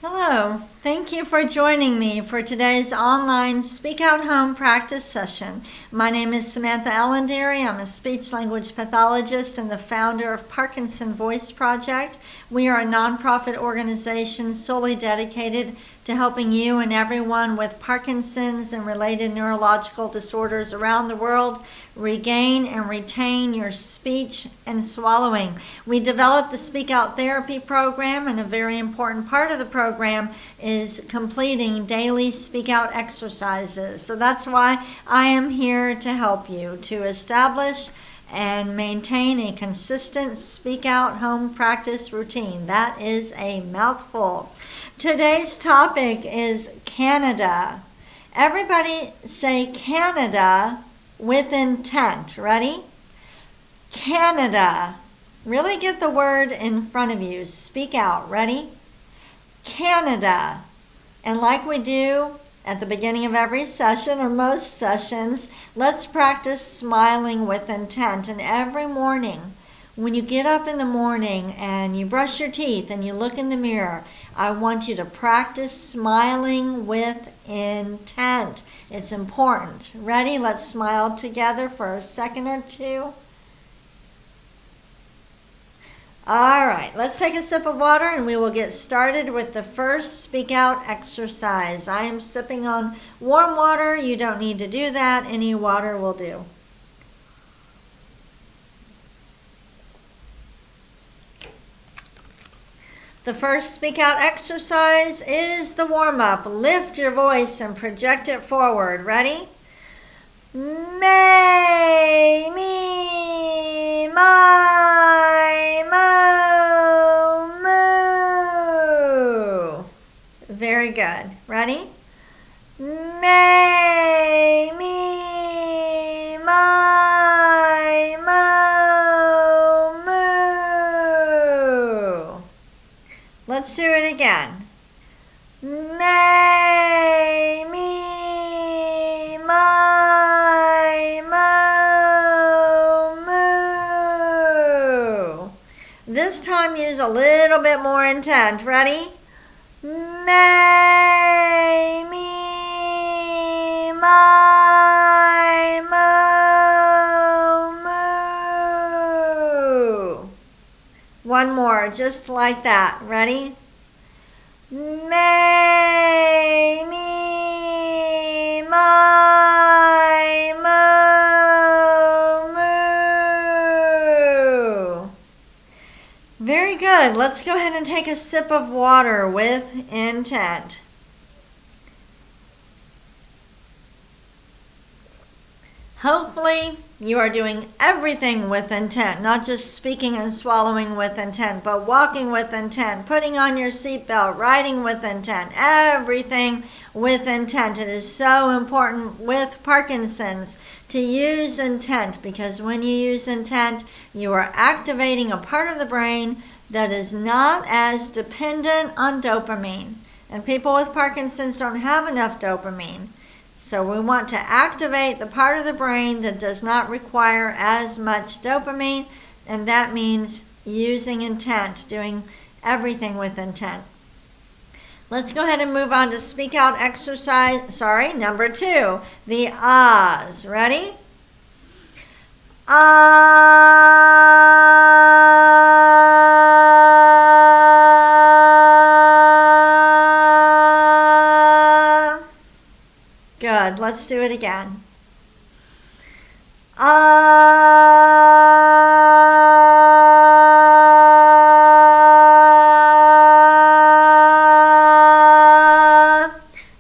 Hello, thank you for joining me for today's online Speak Out Home practice session. My name is Samantha Ellenderry. I'm a speech-language pathologist and the founder of Parkinson Voice Project. We are a nonprofit organization solely dedicated to helping you and everyone with Parkinson's and related neurological disorders around the world regain and retain your speech and swallowing. We developed the Speak Out Therapy program, and a very important part of the program is completing daily Speak Out exercises. So that's why I am here to help you to establish and maintain a consistent Speak Out home practice routine. That is a mouthful. Today's topic is Canada. Everybody say Canada with intent. Ready? Canada. Really get the word in front of you. Speak out. Ready? Canada. And like we do at the beginning of every session or most sessions, let's practice smiling with intent. And every morning, when you get up in the morning and you brush your teeth and you look in the mirror, I want you to practice smiling with intent. It's important. Ready? Let's smile together for a second or two. All right, let's take a sip of water and we will get started with the first Speak Out exercise. I am sipping on warm water. You don't need to do that. Any water will do. The first Speak Out exercise is the warm-up. Lift your voice and project it forward. Ready? May, me, my, mo, moo. Very good. Ready? May, me, my, mo, moo. Let's do it again. May, me, my, mo, moo. This time use a little bit more intent. Ready? May, me, my, mo, moo. One more, just like that. Ready? May, me, my, mo, moo. Very good. Let's go ahead and take a sip of water with intent. Hopefully, you are doing everything with intent, not just speaking and swallowing with intent, but walking with intent, putting on your seatbelt, riding with intent, everything with intent. It is so important with Parkinson's to use intent, because when you use intent, you are activating a part of the brain that is not as dependent on dopamine. And people with Parkinson's don't have enough dopamine. So we want to activate the part of the brain that does not require as much dopamine, and that means using intent, doing everything with intent. Let's go ahead and move on to Speak Out exercise, number 2, the ahs. Ready? Ah. Good. Let's do it again.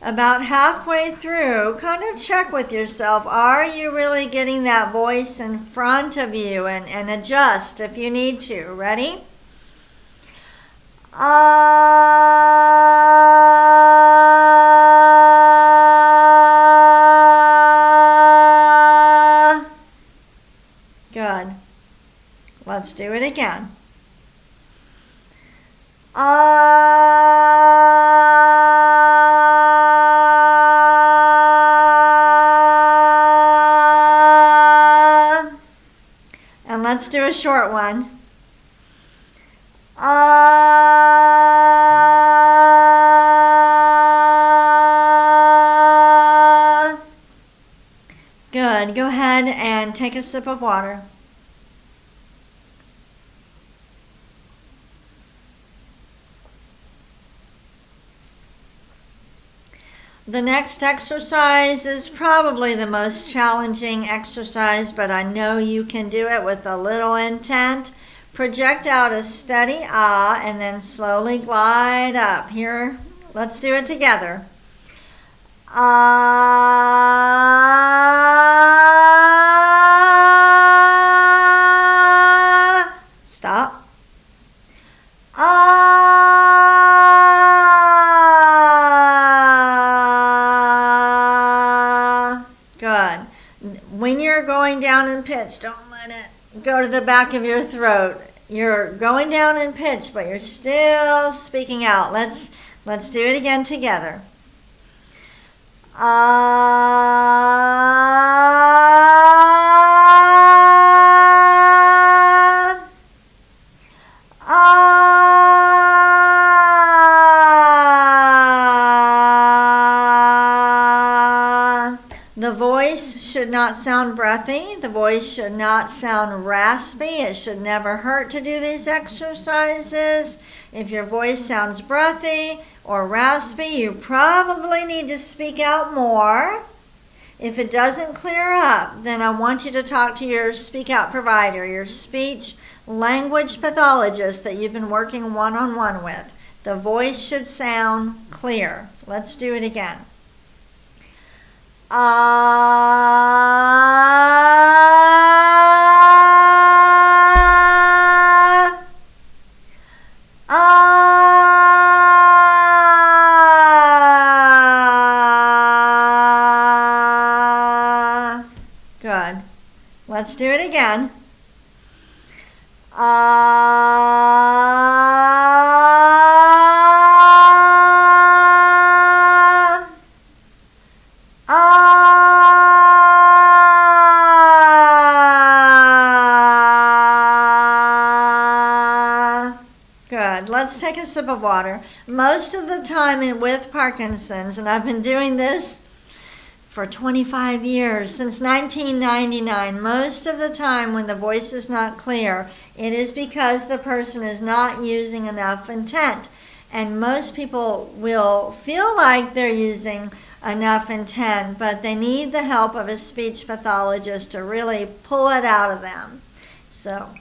About halfway through, kind of check with yourself. Are you really getting that voice in front of you? And adjust if you need to. Ready? Good. Let's do it again. And let's do a short one. ahead and take a sip of water. The next exercise is probably the most challenging exercise, but I know you can do it with a little intent. Project out a steady ah and then slowly glide up. Here, let's do it together. Ah. Stop. Ah. Good. When you're going down in pitch, don't let it go to the back of your throat. You're going down in pitch, but you're still speaking out. Let's do it again together. Ah. Ah. The voice should not sound breathy. The voice should not sound raspy. It should never hurt to do these exercises. If your voice sounds breathy or raspy, you probably need to speak out more. If it doesn't clear up, then I want you to talk to your speak out provider, your speech language pathologist that you've been working one-on-one with. The voice should sound clear. Let's do it again. Ah. Ah. Good. Let's do it again. Ah. Ah. Good. Let's take a sip of water. Most of the time with Parkinson's, and I've been doing this for 25 years, since 1999, most of the time when the voice is not clear, it is because the person is not using enough intent. And most people will feel like they're using enough intent, but they need the help of a speech pathologist to really pull it out of them. So,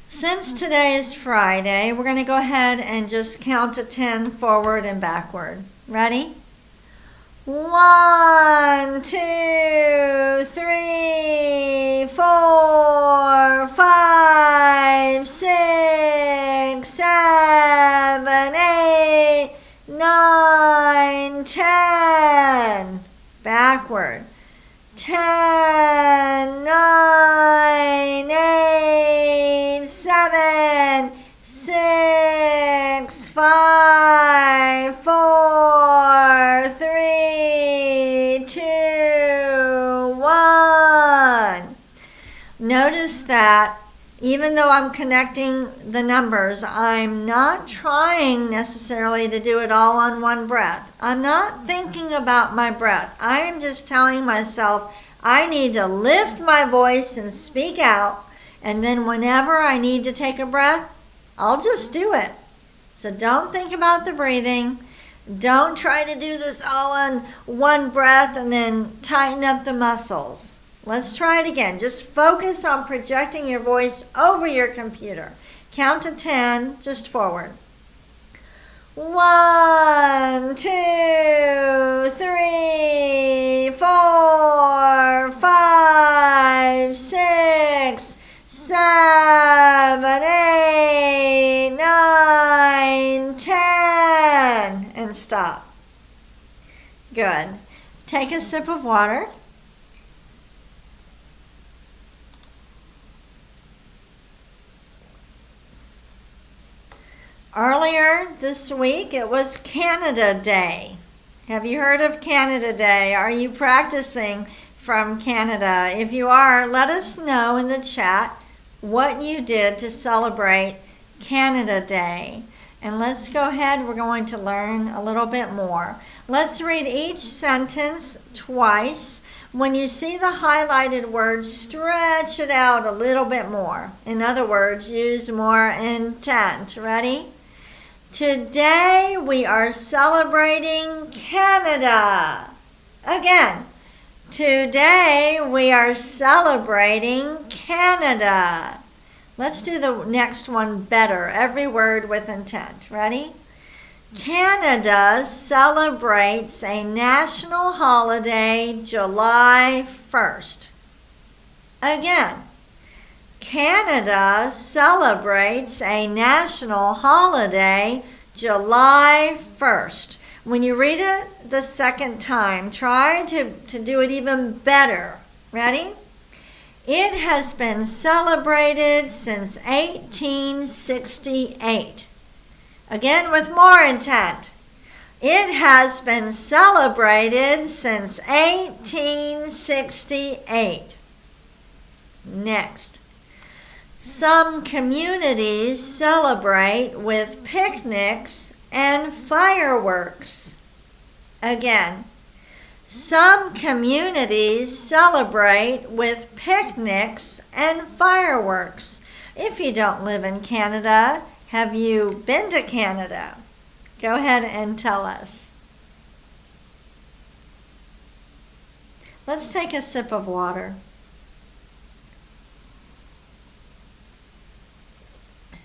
since today is Friday, we're going to go ahead and just count to 10 forward and backward. Ready? 1, 2, 3, 4, 5, 6, 7, 8, 9, 10. Backward. 10, 9, 8, 7, 6, 5, 4, 3, 2, 1. Notice that even though I'm connecting the numbers, I'm not trying necessarily to do it all on one breath. I'm not thinking about my breath. I am just telling myself I need to lift my voice and speak out, and then whenever I need to take a breath, I'll just do it. So don't think about the breathing. Don't try to do this all on one breath and then tighten up the muscles. Let's try it again. Just focus on projecting your voice over your computer. Count to 10, just forward. 1, 2, 3, 4, 5, 6, 7, 8, 9, 10. And stop. Good. Take a sip of water. Earlier this week, it was Canada Day. Have you heard of Canada Day? Are you practicing from Canada? If you are, let us know in the chat what you did to celebrate Canada Day. And let's go ahead, we're going to learn a little bit more. Let's read each sentence twice. When you see the highlighted words, stretch it out a little bit more. In other words, use more intent. Ready? Today we are celebrating Canada. Again, today we are celebrating Canada. Let's do the next one better. Every word with intent. Ready? Canada celebrates a national holiday July 1st. Again, Canada celebrates a national holiday July 1st. When you read it the second time, try to do it even better. Ready? It has been celebrated since 1868. Again, with more intent. It has been celebrated since 1868. Next. Some communities celebrate with picnics and fireworks. Again, some communities celebrate with picnics and fireworks. If you don't live in Canada, have you been to Canada? Go ahead and tell us. Let's take a sip of water.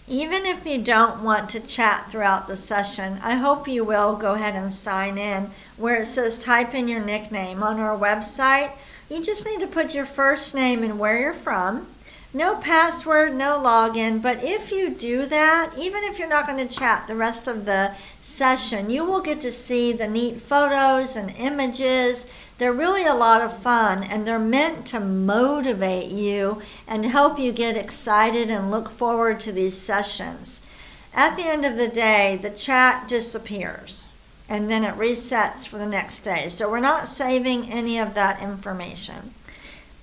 Even if you don't want to chat throughout the session, I hope you will go ahead and sign in where it says type in your nickname on our website. You just need to put your first name and where you're from. No password, no login, but if you do that, even if you're not going to chat the rest of the session, you will get to see the neat photos and images. They're really a lot of fun, and they're meant to motivate you and help you get excited and look forward to these sessions. At the end of the day, the chat disappears, and then it resets for the next day. So we're not saving any of that information.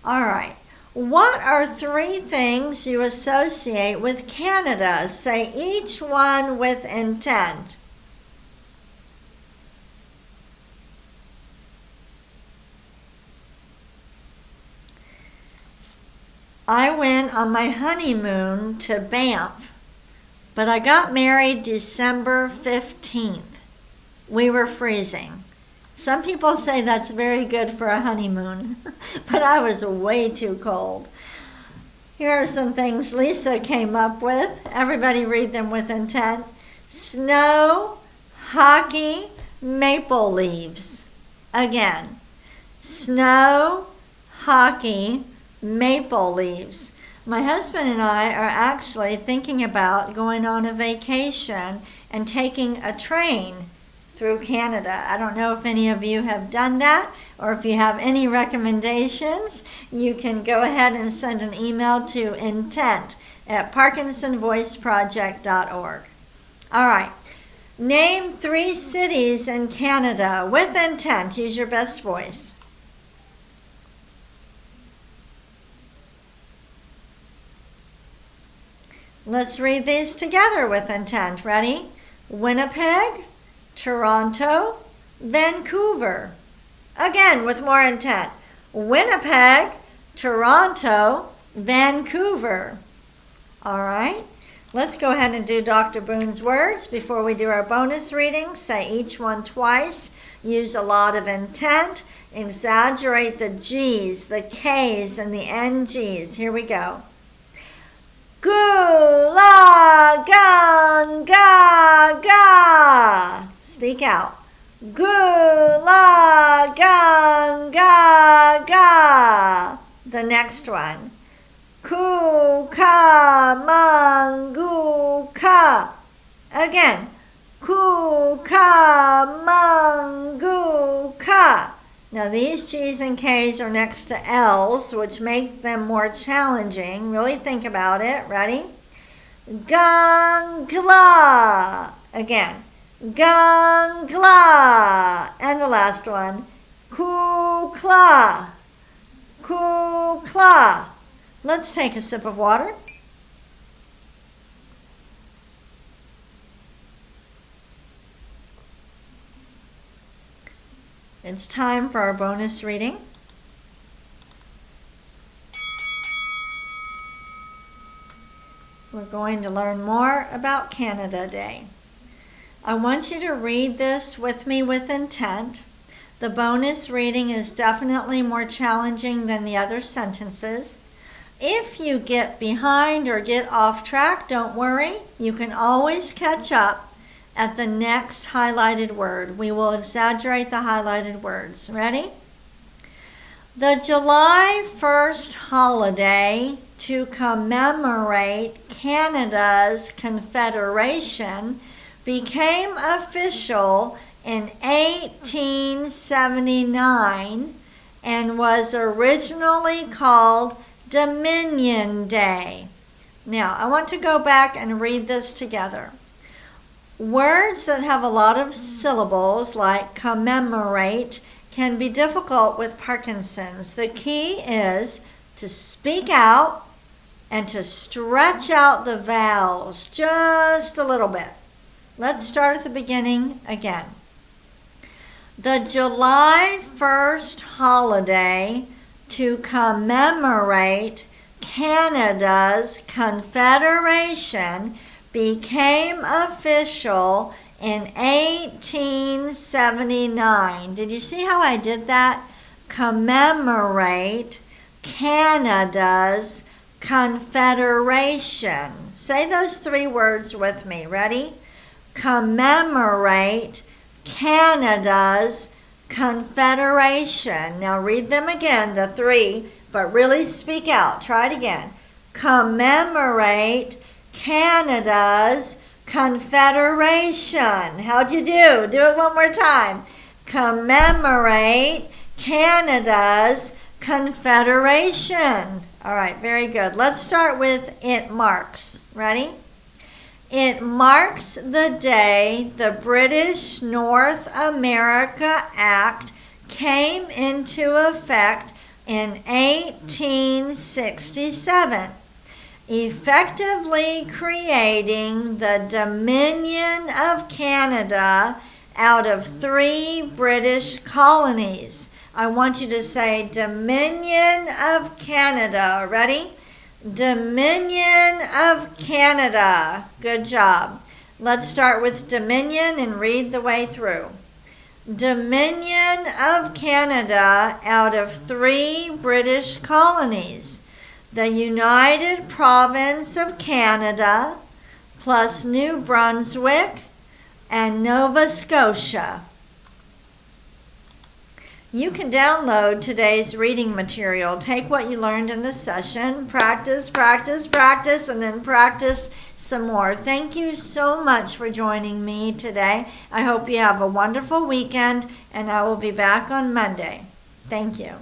All right. What are 3 things you associate with Canada? Say each one with intent. I went on my honeymoon to Banff, but I got married December 15th. We were freezing. Some people say that's very good for a honeymoon, but I was way too cold. Here are some things Lisa came up with. Everybody read them with intent. Snow, hockey, maple leaves. Again, snow, hockey, maple leaves. My husband and I are actually thinking about going on a vacation and taking a train through Canada. I don't know if any of you have done that, or if you have any recommendations, you can go ahead and send an email to intent@parkinsonvoiceproject.org. All right. Name 3 cities in Canada with intent. Use your best voice. Let's read these together with intent. Ready? Winnipeg, Toronto, Vancouver. Again, with more intent. Winnipeg, Toronto, Vancouver. All right. Let's go ahead and do Dr. Boone's words before we do our bonus reading. Say each one twice. Use a lot of intent. Exaggerate the G's, the K's, and the NG's. Here we go. Gulagangaga. Speak out. Gulagangaga. The next one. Kukamanguka. Again. Kukamanguka. Now these G's and K's are next to L's, which make them more challenging. Really think about it. Ready? Gangla. Again. Gangla. And the last one. Kukla. Kukla. Let's take a sip of water. It's time for our bonus reading. We're going to learn more about Canada Day. I want you to read this with me with intent. The bonus reading is definitely more challenging than the other sentences. If you get behind or get off track, don't worry. You can always catch up at the next highlighted word. We will exaggerate the highlighted words. Ready? The July 1st holiday to commemorate Canada's Confederation became official in 1879 and was originally called Dominion Day. Now, I want to go back and read this together. Words that have a lot of syllables, like commemorate, can be difficult with Parkinson's. The key is to speak out and to stretch out the vowels just a little bit. Let's start at the beginning again. The July 1st holiday to commemorate Canada's Confederation became official in 1879. Did you see how I did that? Commemorate Canada's Confederation. Say those three words with me. Ready? Commemorate Canada's Confederation. Now read them again, the three, but really speak out. Try it again. Commemorate Canada's Confederation. How'd you do? Do it one more time. Commemorate Canada's Confederation. All right, very good. Let's start with it marks. Ready? It marks the day the British North America Act came into effect in 1867, effectively creating the Dominion of Canada out of 3 British colonies. I want you to say Dominion of Canada. Ready? Dominion of Canada. Good job. Let's start with Dominion and read the way through. Dominion of Canada out of 3 British colonies. The United Province of Canada plus New Brunswick and Nova Scotia. You can download today's reading material. Take what you learned in the session, practice, practice, practice, and then practice some more. Thank you so much for joining me today. I hope you have a wonderful weekend, and I will be back on Monday. Thank you.